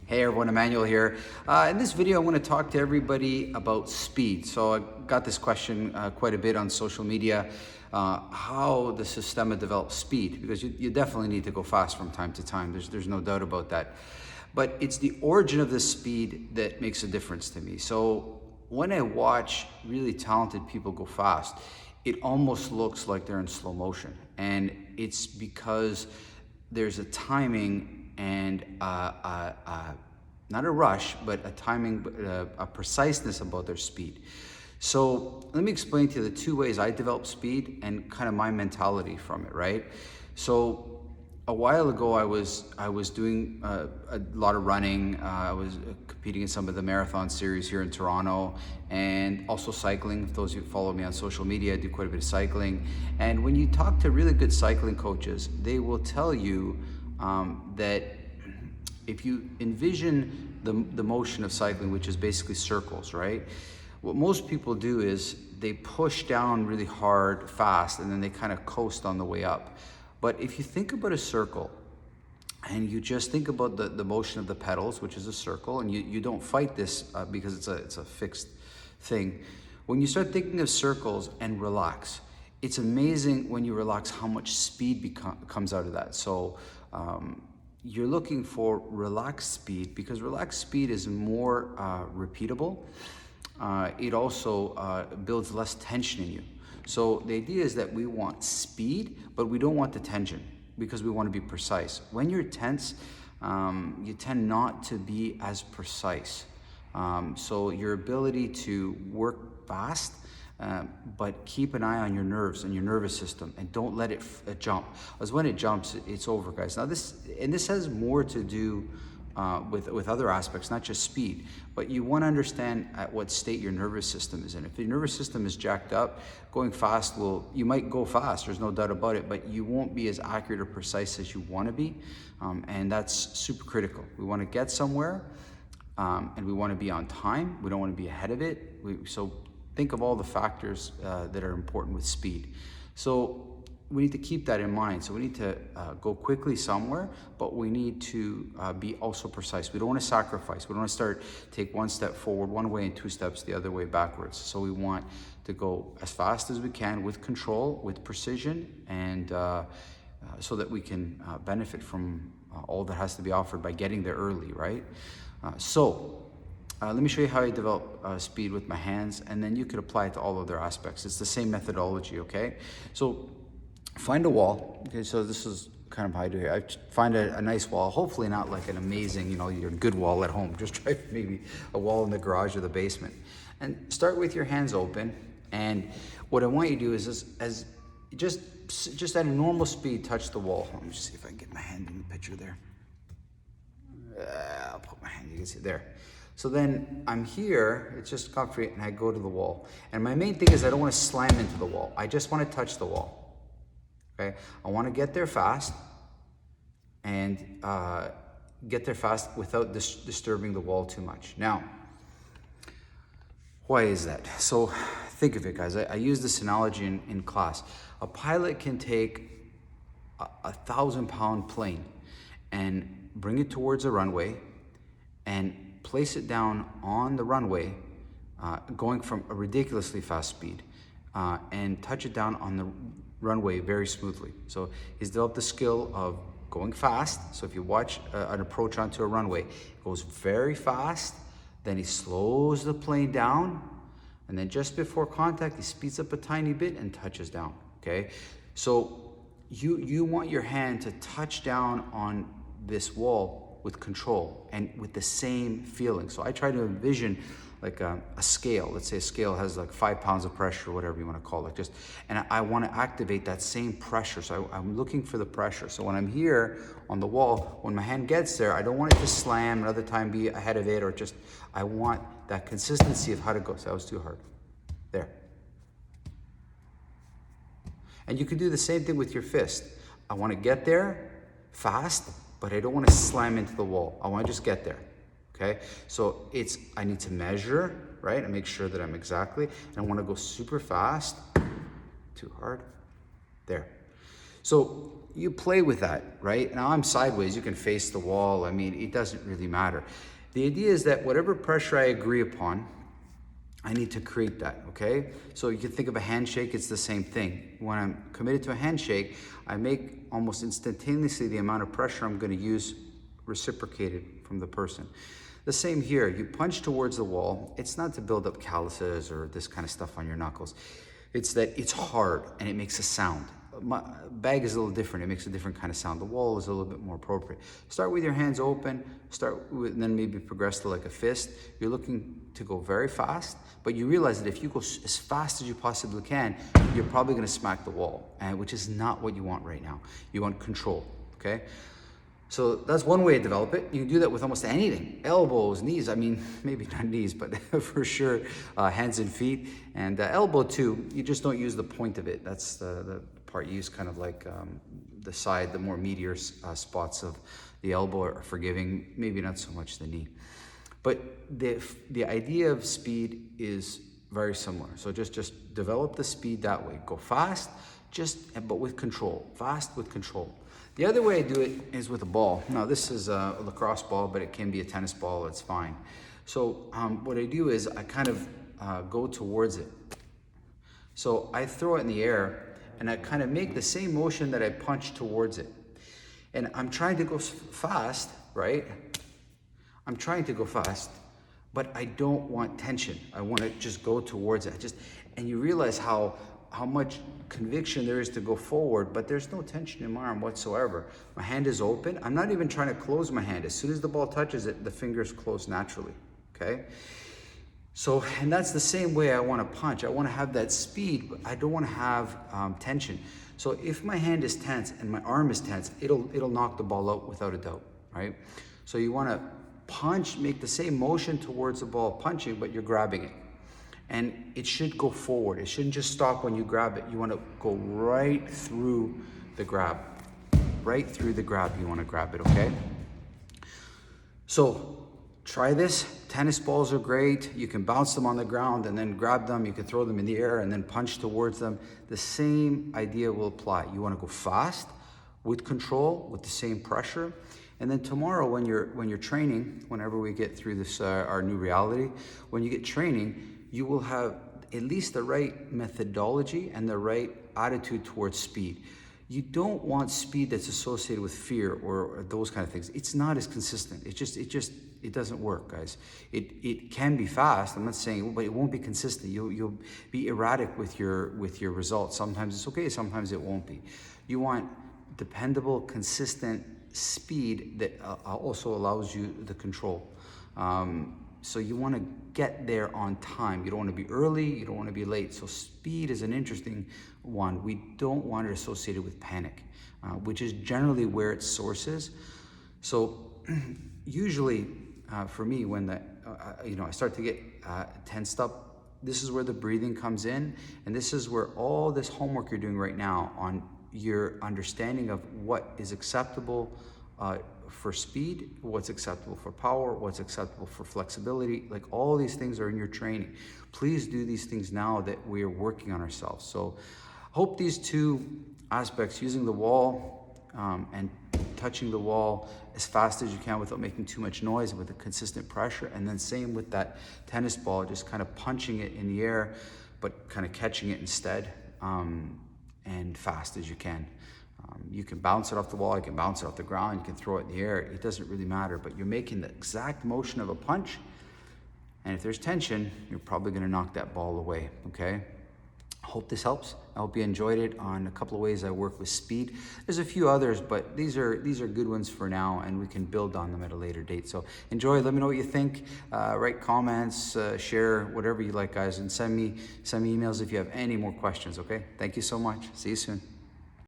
Hey everyone, Emmanuel here. In this video, I want to talk to everybody about speed. So I got this question quite a bit on social media, how the Systema develops speed, because you definitely need to go fast from time to time. There's no doubt about that. But it's the origin of the speed that makes a difference to me. So when I watch really talented people go fast, it almost looks like they're in slow motion. And it's because there's a timing and not a rush, but a timing, a preciseness about their speed. So let me explain to you the two ways I develop speed and kind of my mentality from it, right? So a while ago, I was doing a lot of running. I was competing in some of the marathon series here in Toronto, and also cycling. If those of you who follow me on social media, I do quite a bit of cycling. And when you talk to really good cycling coaches, they will tell you that if you envision the motion of cycling, which is basically circles, right? What most people do is they push down really hard, fast, and then they kind of coast on the way up. But if you think about a circle, and you just think about the motion of the pedals, which is a circle, and you don't fight this because it's a fixed thing. When you start thinking of circles and relax, it's amazing when you relax how much speed comes out of that. So you're looking for relaxed speed because relaxed speed is more repeatable. It also builds less tension in you. So the idea is that we want speed, but we don't want the tension because we want to be precise. When you're tense, you tend not to be as precise. So your ability to work fast, but keep an eye on your nerves and your nervous system, and don't let it jump. Because when it jumps, it's over, guys. Now this has more to do with other aspects, not just speed, but you want to understand at what state your nervous system is in. If your nervous system is jacked up, going fast you might go fast, there's no doubt about it, but you won't be as accurate or precise as you want to be, and that's super critical. We want to get somewhere, and we want to be on time. We don't want to be ahead of it. So think of all the factors that are important with speed. So we need to keep that in mind. So we need to go quickly somewhere, but we need to be also precise. We don't want to sacrifice. We don't want to take one step forward one way and two steps the other way backwards. So we want to go as fast as we can with control, with precision, and so that we can benefit from all that has to be offered by getting there early, right? Let me show you how I develop speed with my hands, and then you could apply it to all other aspects. It's the same methodology, okay? So find a wall. Okay, so this is kind of how I do here. I find a nice wall, hopefully not like an amazing, your good wall at home. Just try maybe a wall in the garage or the basement. And start with your hands open. And what I want you to do is just at a normal speed, touch the wall. Let me just see if I can get my hand in the picture there. I'll put my hand, you can see there. So then I'm here, it's just comfy, and I go to the wall. And my main thing is I don't want to slam into the wall. I just want to touch the wall. Okay, I want to get there fast and get there fast without disturbing the wall too much. Now, why is that? So think of it, guys. I use this analogy in class. A pilot can take a 1,000-pound plane and bring it towards a runway and place it down on the runway, going from a ridiculously fast speed, and touch it down on the runway very smoothly. So he's developed the skill of going fast. So if you watch an approach onto a runway, it goes very fast, then he slows the plane down, and then just before contact, he speeds up a tiny bit and touches down, okay? So you want your hand to touch down on this wall with control and with the same feeling. So I try to envision like a scale. Let's say a scale has like 5 pounds of pressure, whatever you want to call it. And I want to activate that same pressure. So I'm looking for the pressure. So when I'm here on the wall, when my hand gets there, I don't want it to slam, another time be ahead of it, or I want that consistency of how to go. So that was too hard. There. And you can do the same thing with your fist. I want to get there fast, but I don't want to slam into the wall. I want to just get there. Okay, so I need to measure, right, and make sure that I'm exactly, and I want to go super fast, too hard, there. So you play with that, right? Now I'm sideways, you can face the wall. I mean, it doesn't really matter. The idea is that whatever pressure I agree upon, I need to create that, okay? So you can think of a handshake, it's the same thing. When I'm committed to a handshake, I make almost instantaneously the amount of pressure I'm gonna use reciprocated from the person. The same here, you punch towards the wall. It's not to build up calluses or this kind of stuff on your knuckles. It's that it's hard and it makes a sound. My bag is a little different. It makes a different kind of sound. The wall is a little bit more appropriate. Start with your hands open, and then maybe progress to like a fist. You're looking to go very fast, but you realize that if you go as fast as you possibly can, you're probably gonna smack the wall, which is not what you want right now. You want control, okay? So that's one way to develop it. You can do that with almost anything. Elbows, knees, I mean, maybe not knees, but for sure, hands and feet. And elbow too, you just don't use the point of it. That's the part you use kind of like the side, the more meatier spots of the elbow are forgiving, maybe not so much the knee. But the idea of speed is very similar. So just develop the speed that way. Go fast, but with control, fast with control. The other way I do it is with a ball. Now this is a lacrosse ball, but it can be a tennis ball, it's fine. So what I do is I kind of go towards it. So I throw it in the air and I kind of make the same motion that I punch towards it. And I'm trying to go fast, right? I'm trying to go fast, but I don't want tension. I want to just go towards it. And you realize how much conviction there is to go forward, but there's no tension in my arm whatsoever. My hand is open. I'm not even trying to close my hand. As soon as the ball touches it, the fingers close naturally, okay? So, and that's the same way I want to punch. I want to have that speed, but I don't want to have tension. So if my hand is tense and my arm is tense, it'll knock the ball out without a doubt, right? So you want to punch, make the same motion towards the ball punching, but you're grabbing it. And it should go forward. It shouldn't just stop when you grab it. You want to go right through the grab. Right through the grab, you want to grab it, okay? So try this. Tennis balls are great. You can bounce them on the ground and then grab them. You can throw them in the air and then punch towards them. The same idea will apply. You want to go fast with control, with the same pressure. And then tomorrow when you're training, whenever we get through this, our new reality, when you get training, you will have at least the right methodology and the right attitude towards speed. You don't want speed that's associated with fear or those kind of things. It's not as consistent. It doesn't work, guys. It can be fast. I'm not saying, but it won't be consistent. You'll be erratic with your results. Sometimes it's okay. Sometimes it won't be. You want dependable, consistent speed that also allows you the control. So you want to get there on time. You don't want to be early, you don't want to be late. So speed is an interesting one. We don't want it associated with panic, which is generally where its source is. So usually for me, when I start to get tensed up, this is where the breathing comes in. And this is where all this homework you're doing right now on your understanding of what is acceptable for speed, what's acceptable for power, what's acceptable for flexibility, like all these things are in your training. Please do these things now that we are working on ourselves. So hope these two aspects, using the wall and touching the wall as fast as you can without making too much noise with a consistent pressure, and then same with that tennis ball, just kind of punching it in the air, but kind of catching it instead, and fast as you can. You can bounce it off the wall, you can bounce it off the ground, you can throw it in the air, it doesn't really matter, but you're making the exact motion of a punch, and if there's tension, you're probably gonna knock that ball away, okay? I hope this helps. I hope you enjoyed it on a couple of ways I work with speed. There's a few others, but these are good ones for now, and we can build on them at a later date. So enjoy, let me know what you think, write comments, share, whatever you like, guys, and send me emails if you have any more questions, okay? Thank you so much, see you soon.